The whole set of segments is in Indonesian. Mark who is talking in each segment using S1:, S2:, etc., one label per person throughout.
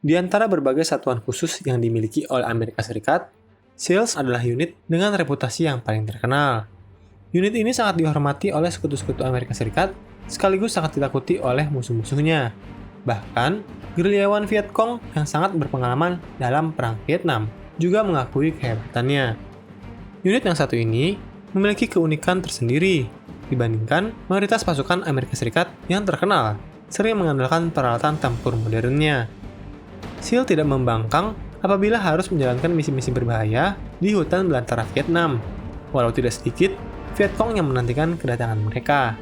S1: Di antara berbagai satuan khusus yang dimiliki oleh Amerika Serikat, SEALs adalah unit dengan reputasi yang paling terkenal. Unit ini sangat dihormati oleh sekutu-sekutu Amerika Serikat, sekaligus sangat ditakuti oleh musuh-musuhnya. Bahkan, gerilyawan Viet Cong yang sangat berpengalaman dalam Perang Vietnam juga mengakui kehebatannya. Unit yang satu ini memiliki keunikan tersendiri dibandingkan mayoritas pasukan Amerika Serikat yang terkenal sering mengandalkan peralatan tempur modernnya. SEAL tidak membangkang apabila harus menjalankan misi-misi berbahaya di hutan belantara Vietnam, walau tidak sedikit Viet Cong yang menantikan kedatangan mereka.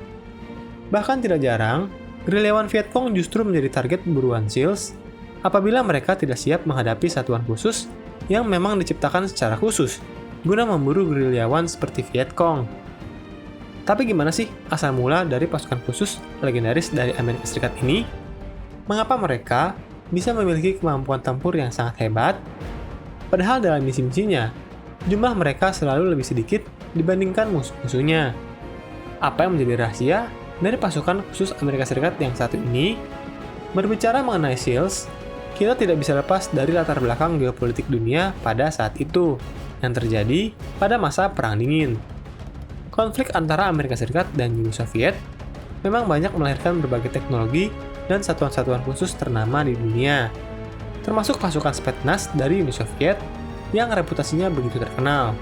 S1: Bahkan tidak jarang, gerilyawan Viet Cong justru menjadi target buruan SEALs apabila mereka tidak siap menghadapi satuan khusus yang memang diciptakan secara khusus guna memburu gerilyawan seperti Viet Cong. Tapi gimana sih asal mula dari pasukan khusus legendaris dari Amerika Serikat ini? Mengapa mereka bisa memiliki kemampuan tempur yang sangat hebat? Padahal dalam misi-misinya, jumlah mereka selalu lebih sedikit dibandingkan musuh-musuhnya. Apa yang menjadi rahasia dari pasukan khusus Amerika Serikat yang satu ini? Berbicara mengenai SEALs, kita tidak bisa lepas dari latar belakang geopolitik dunia pada saat itu, yang terjadi pada masa Perang Dingin. Konflik antara Amerika Serikat dan Uni Soviet memang banyak melahirkan berbagai teknologi dan satuan-satuan khusus ternama di dunia, termasuk pasukan Spetsnaz dari Uni Soviet yang reputasinya begitu terkenal.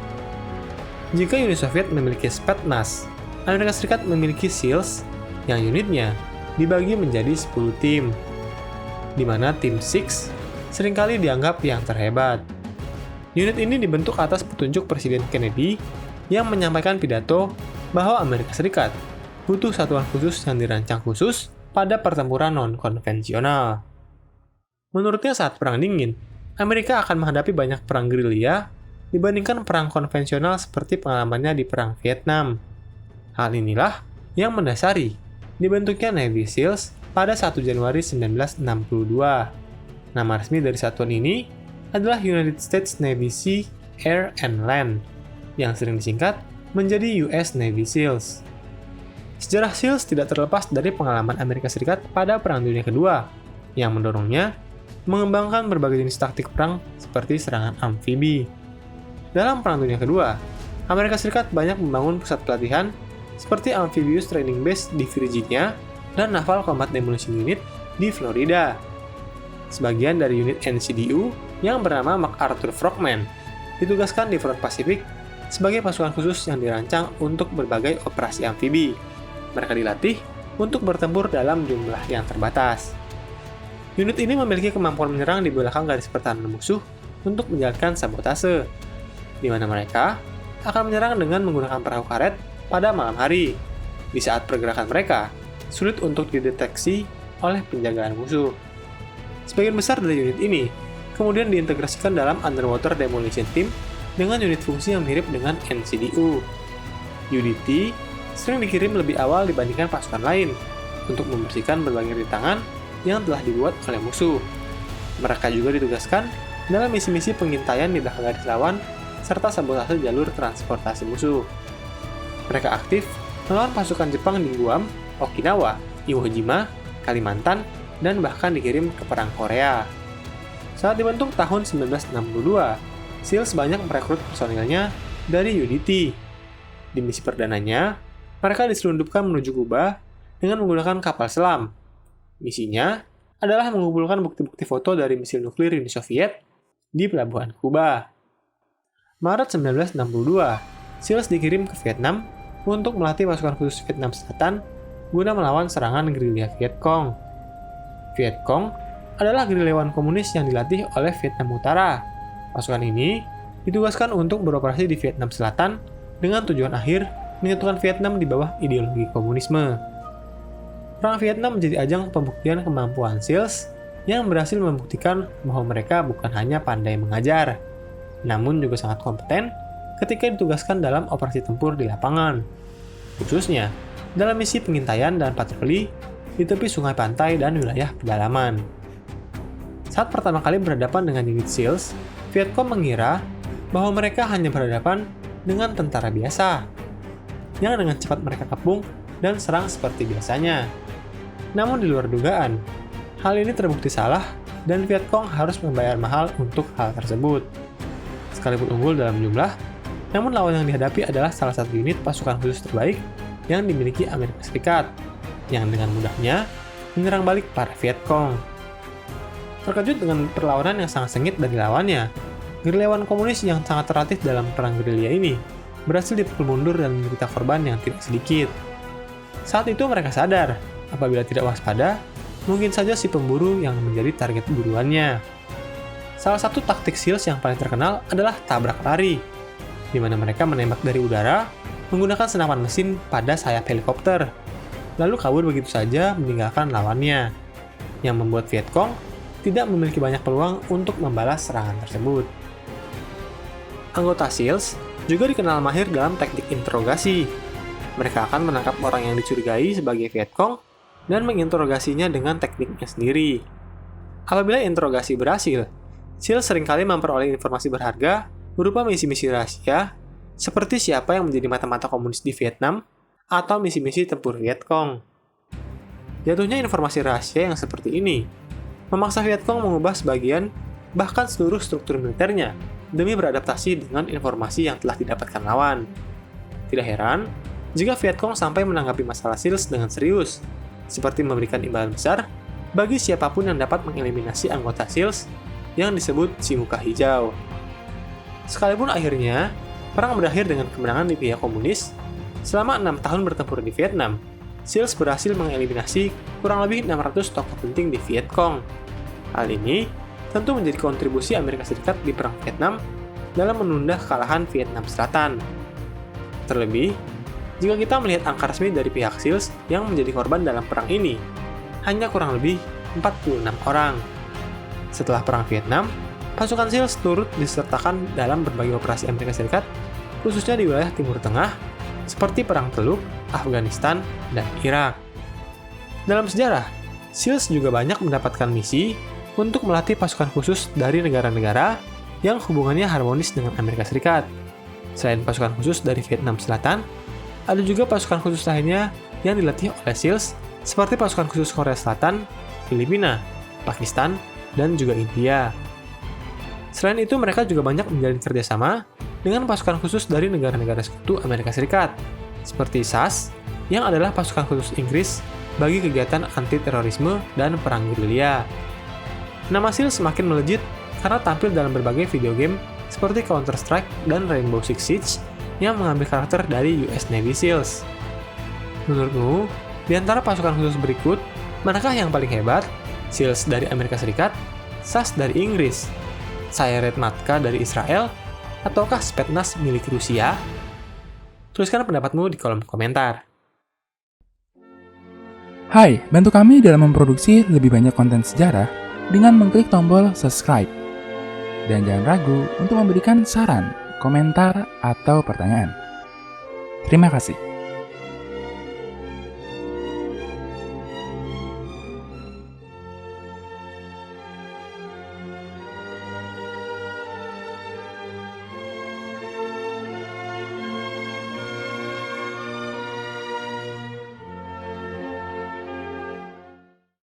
S1: Jika Uni Soviet memiliki Spetsnaz, Amerika Serikat memiliki SEALs yang unitnya dibagi menjadi 10 tim, di mana tim 6 seringkali dianggap yang terhebat. Unit ini dibentuk atas petunjuk Presiden Kennedy yang menyampaikan pidato bahwa Amerika Serikat butuh satuan khusus yang dirancang khusus pada pertempuran non-konvensional. Menurutnya saat Perang Dingin, Amerika akan menghadapi banyak perang gerilya dibandingkan perang konvensional seperti pengalamannya di Perang Vietnam. Hal inilah yang mendasari dibentuknya Navy SEALs pada 1 Januari 1962. Nama resmi dari satuan ini adalah United States Navy Sea, Air, and Land, yang sering disingkat menjadi US Navy SEALs. Sejarah SEALs tidak terlepas dari pengalaman Amerika Serikat pada Perang Dunia Kedua, yang mendorongnya mengembangkan berbagai jenis taktik perang seperti serangan amfibi. Dalam Perang Dunia Kedua, Amerika Serikat banyak membangun pusat pelatihan seperti Amphibious Training Base di Virginia dan Naval Combat Demolition Unit di Florida. Sebagian dari unit NCDU yang bernama MacArthur Frogmen ditugaskan di front Pasifik sebagai pasukan khusus yang dirancang untuk berbagai operasi amfibi. Mereka dilatih untuk bertempur dalam jumlah yang terbatas. Unit ini memiliki kemampuan menyerang di belakang garis pertahanan musuh untuk menjalankan sabotase, di mana mereka akan menyerang dengan menggunakan perahu karet pada malam hari, di saat pergerakan mereka sulit untuk dideteksi oleh penjagaan musuh. Sebagian besar dari unit ini kemudian diintegrasikan dalam Underwater Demolition Team dengan unit fungsi yang mirip dengan NCDU. UDT sering dikirim lebih awal dibandingkan pasukan lain untuk membersihkan berbagai rintangan yang telah dibuat oleh musuh. Mereka juga ditugaskan dalam misi-misi pengintaian di belakang garis lawan serta sabotase jalur transportasi musuh. Mereka aktif melawan pasukan Jepang di Guam, Okinawa, Iwo Jima, Kalimantan, dan bahkan dikirim ke Perang Korea. Saat dibentuk tahun 1962, SEALs banyak merekrut personilnya dari UDT. Di misi perdananya, mereka diselundupkan menuju Kuba dengan menggunakan kapal selam. Misinya adalah mengumpulkan bukti-bukti foto dari misil nuklir Uni Soviet di pelabuhan Kuba. Maret 1962, SEALs dikirim ke Vietnam untuk melatih pasukan khusus Vietnam Selatan guna melawan serangan gerilya Viet Cong. Viet Cong adalah gerilyawan komunis yang dilatih oleh Vietnam Utara. Pasukan ini ditugaskan untuk beroperasi di Vietnam Selatan dengan tujuan akhir menyatukan Vietnam di bawah ideologi komunisme. Perang Vietnam menjadi ajang pembuktian kemampuan SEALs yang berhasil membuktikan bahwa mereka bukan hanya pandai mengajar, namun juga sangat kompeten ketika ditugaskan dalam operasi tempur di lapangan, khususnya dalam misi pengintaian dan patroli di tepi sungai pantai dan wilayah pedalaman. Saat pertama kali berhadapan dengan unit SEALs, Vietcong mengira bahwa mereka hanya berhadapan dengan tentara biasa, yang dengan cepat mereka kepung dan serang seperti biasanya. Namun di luar dugaan, hal ini terbukti salah dan Vietcong harus membayar mahal untuk hal tersebut. Sekalipun unggul dalam jumlah, namun lawan yang dihadapi adalah salah satu unit pasukan khusus terbaik yang dimiliki Amerika Serikat, yang dengan mudahnya menyerang balik para Vietcong. Terkejut dengan perlawanan yang sangat sengit dari lawannya, gerilyawan komunis yang sangat terlatih dalam perang gerilya ini berhasil dipukul mundur dan menderita korban yang tidak sedikit. Saat itu mereka sadar, apabila tidak waspada, mungkin saja si pemburu yang menjadi target buruannya. Salah satu taktik SEALs yang paling terkenal adalah tabrak lari, di mana mereka menembak dari udara menggunakan senapan mesin pada sayap helikopter, lalu kabur begitu saja meninggalkan lawannya, yang membuat Vietcong tidak memiliki banyak peluang untuk membalas serangan tersebut. Anggota SEALs juga dikenal mahir dalam teknik interogasi. Mereka akan menangkap orang yang dicurigai sebagai Vietcong dan menginterogasinya dengan tekniknya sendiri. Apabila interogasi berhasil, SEALs seringkali memperoleh informasi berharga berupa misi-misi rahasia, seperti siapa yang menjadi mata-mata komunis di Vietnam atau misi-misi tempur Vietcong. Jatuhnya informasi rahasia yang seperti ini memaksa Vietcong mengubah sebagian, bahkan seluruh struktur militernya demi beradaptasi dengan informasi yang telah didapatkan lawan. Tidak heran jika Vietcong sampai menanggapi masalah SEALs dengan serius, seperti memberikan imbalan besar bagi siapapun yang dapat mengeliminasi anggota SEALs yang disebut si muka hijau. Sekalipun akhirnya, perang berakhir dengan kemenangan di pihak komunis, selama 6 tahun bertempur di Vietnam, SEALs berhasil mengeliminasi kurang lebih 600 tokoh penting di Vietcong. Hal ini tentu menjadi kontribusi Amerika Serikat di Perang Vietnam dalam menunda kekalahan Vietnam Selatan. Terlebih, jika kita melihat angka resmi dari pihak SEALs yang menjadi korban dalam perang ini, hanya kurang lebih 46 orang. Setelah Perang Vietnam, pasukan SEALs turut disertakan dalam berbagai operasi Amerika Serikat, khususnya di wilayah Timur Tengah, seperti Perang Teluk, Afghanistan, dan Irak. Dalam sejarah, SEALs juga banyak mendapatkan misi untuk melatih pasukan khusus dari negara-negara yang hubungannya harmonis dengan Amerika Serikat. Selain pasukan khusus dari Vietnam Selatan, ada juga pasukan khusus lainnya yang dilatih oleh SEALs, seperti pasukan khusus Korea Selatan, Filipina, Pakistan, dan juga India. Selain itu, mereka juga banyak menjalin kerjasama dengan pasukan khusus dari negara-negara sekutu Amerika Serikat, seperti SAS, yang adalah pasukan khusus Inggris bagi kegiatan anti-terorisme dan perang gerilya. Nama SEALs semakin melejit karena tampil dalam berbagai video game seperti Counter-Strike dan Rainbow Six Siege yang mengambil karakter dari US Navy SEALs. Menurutmu, di antara pasukan khusus berikut, manakah yang paling hebat? SEALs dari Amerika Serikat, SAS dari Inggris, Sayeret Matka dari Israel, ataukah Spetsnaz milik Rusia? Tuliskan pendapatmu di kolom komentar.
S2: Hai, bantu kami dalam memproduksi lebih banyak konten sejarah dengan mengklik tombol subscribe. Dan jangan ragu untuk memberikan saran, komentar, atau pertanyaan. Terima kasih.